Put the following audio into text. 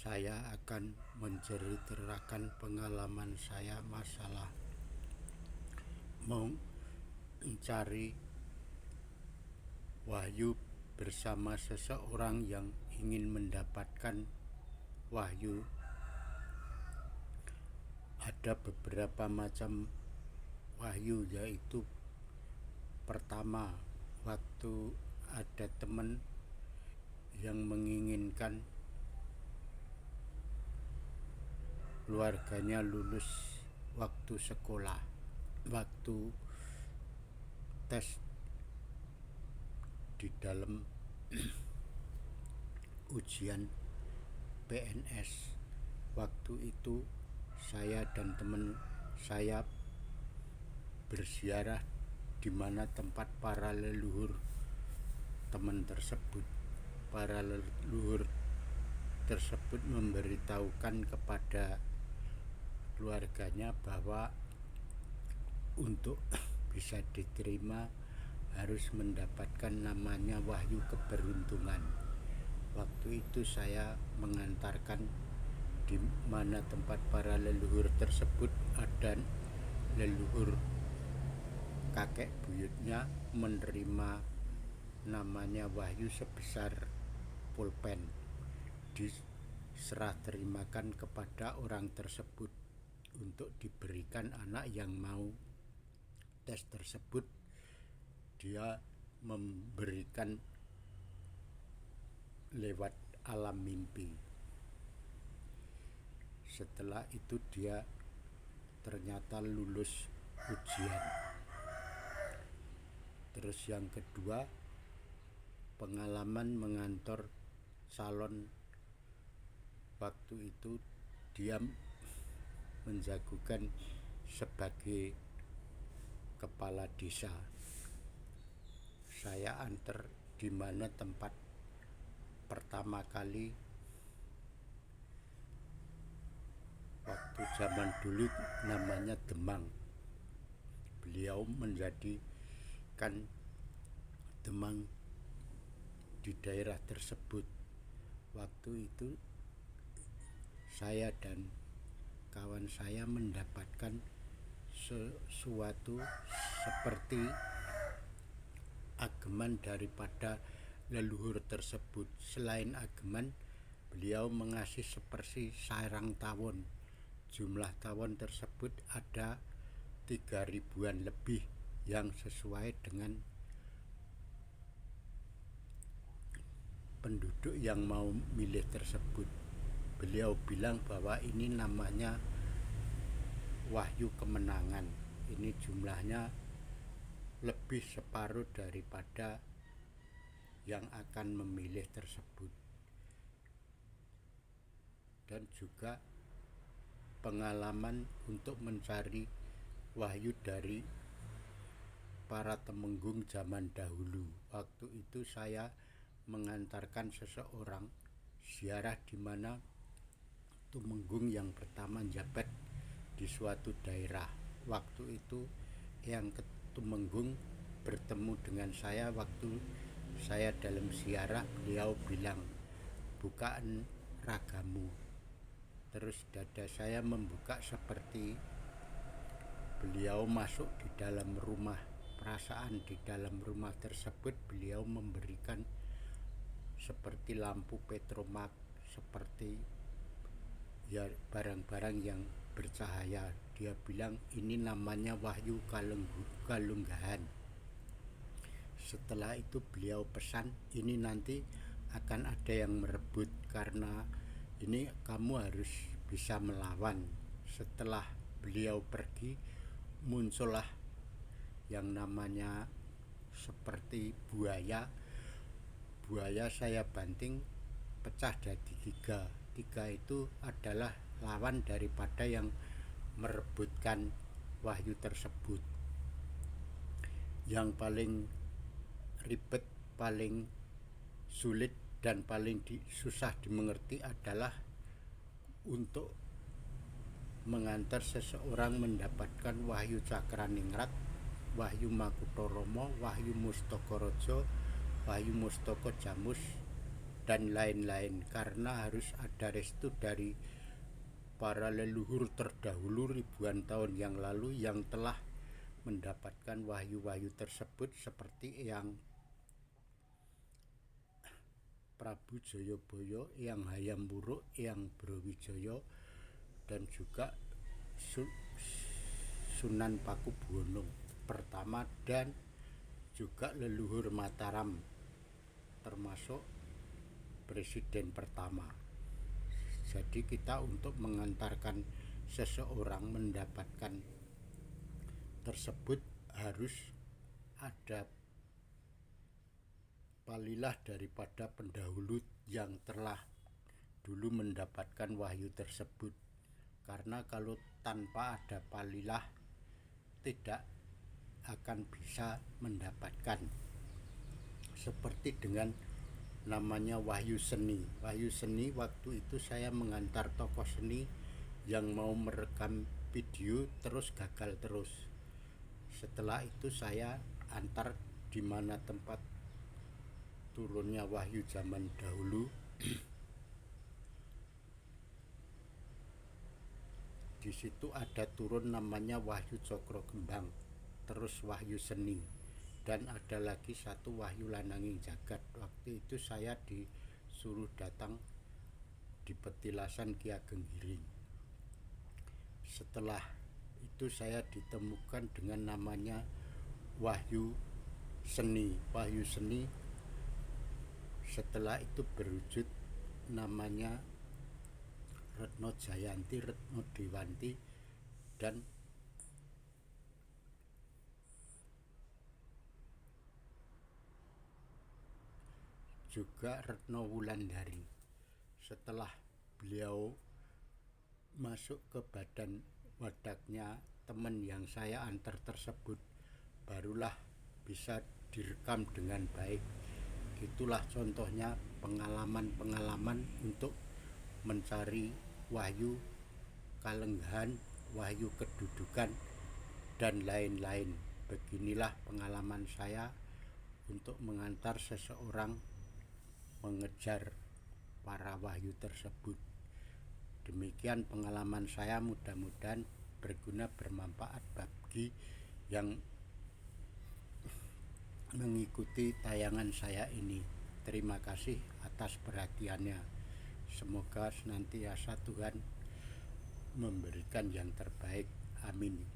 Saya akan menceritakan pengalaman saya masalah mencari wahyu bersama seseorang yang ingin mendapatkan wahyu. Ada beberapa macam wahyu, yaitu pertama, waktu ada teman yang menginginkan keluarganya lulus waktu sekolah, waktu tes di dalam ujian PNS. Waktu itu saya dan teman saya berziarah di mana tempat para leluhur teman tersebut. Para leluhur tersebut memberitahukan kepada keluarganya bahwa untuk bisa diterima harus mendapatkan namanya wahyu keberuntungan. Waktu itu saya mengantarkan di mana tempat para leluhur tersebut ada leluhur kakek buyutnya menerima namanya wahyu sebesar pulpen, diserah terimakan kepada orang tersebut untuk diberikan anak yang mau tes tersebut. Dia memberikan lewat alam mimpi. Setelah itu dia ternyata lulus ujian. Terus yang kedua, pengalaman mengantor calon. Waktu itu dia menjagokan sebagai kepala desa. Saya antar di mana tempat pertama kali waktu zaman dulu namanya Demang. Beliau menjadikan Demang di daerah tersebut. Waktu itu saya dan kawan saya mendapatkan sesuatu seperti ageman daripada leluhur tersebut. Selain ageman, beliau mengasih seperti sarang tawon. Jumlah tawon tersebut ada 3.000-an lebih yang sesuai dengan penduduk yang mau milih tersebut. Beliau bilang bahwa ini namanya wahyu kemenangan. Ini jumlahnya lebih separuh daripada yang akan memilih tersebut. Dan juga pengalaman untuk mencari wahyu dari para temenggung zaman dahulu. Waktu itu saya mengantarkan seseorang ziarah di mana tumenggung yang pertama jabat di suatu daerah. Waktu itu yang tumenggung bertemu dengan saya waktu saya dalam ziarah. Beliau bilang, "Bukaan ragamu." Terus dada saya membuka seperti beliau masuk di dalam rumah. Perasaan di dalam rumah tersebut beliau memberikan seperti lampu petromak, seperti ya barang-barang yang bercahaya. Dia bilang ini namanya wahyu kalunggahan. Setelah itu beliau pesan, ini nanti akan ada yang merebut, karena ini kamu harus bisa melawan. Setelah beliau pergi, muncullah yang namanya seperti buaya. Buaya saya banting, pecah jadi 3. 3 itu adalah lawan daripada yang merebutkan wahyu tersebut. Yang paling ribet, paling sulit dan paling susah dimengerti adalah untuk mengantar seseorang mendapatkan wahyu Cakraningrat, wahyu Makutoromo, wahyu Mustaka Raja, wahyu Mustaka Jamus, dan lain-lain, karena harus ada restu dari para leluhur terdahulu ribuan tahun yang lalu yang telah mendapatkan wahyu-wahyu tersebut, seperti yang Prabu Jayabaya, yang Hayam Wuruk, yang Brawijaya, dan juga Sunan Pakubuwono pertama, dan juga leluhur Mataram termasuk presiden pertama. Jadi kita untuk mengantarkan seseorang mendapatkan tersebut harus ada palilah daripada pendahulu yang telah dulu mendapatkan wahyu tersebut. Karena kalau tanpa ada palilah tidak akan bisa mendapatkan. Seperti dengan namanya wahyu seni. Wahyu seni, waktu itu saya mengantar tokoh seni yang mau merekam video terus gagal terus. Setelah itu saya antar di mana tempat turunnya wahyu zaman dahulu. Di situ ada turun namanya Wahyu Cokro Kembang, terus Wahyu Seni, dan ada lagi satu Wahyu Lananging Jagat. Waktu itu saya disuruh datang di petilasan Ki Ageng Hiring. Setelah itu saya ditemukan dengan namanya Wahyu Seni. Wahyu Seni setelah itu berwujud namanya Retno Jayanti, Retno Dewanti, dan juga Retno Wulandari. Setelah beliau masuk ke badan wadaknya teman yang saya antar tersebut, barulah bisa direkam dengan baik. Itulah contohnya pengalaman-pengalaman untuk mencari wahyu kalenggahan, wahyu kedudukan, dan lain-lain. Beginilah pengalaman saya untuk mengantar seseorang mengejar para wahyu tersebut. Demikian pengalaman saya, mudah-mudahan berguna, bermanfaat bagi yang mengikuti tayangan saya ini. Terima kasih atas perhatiannya. Semoga senantiasa Tuhan memberikan yang terbaik. Amin.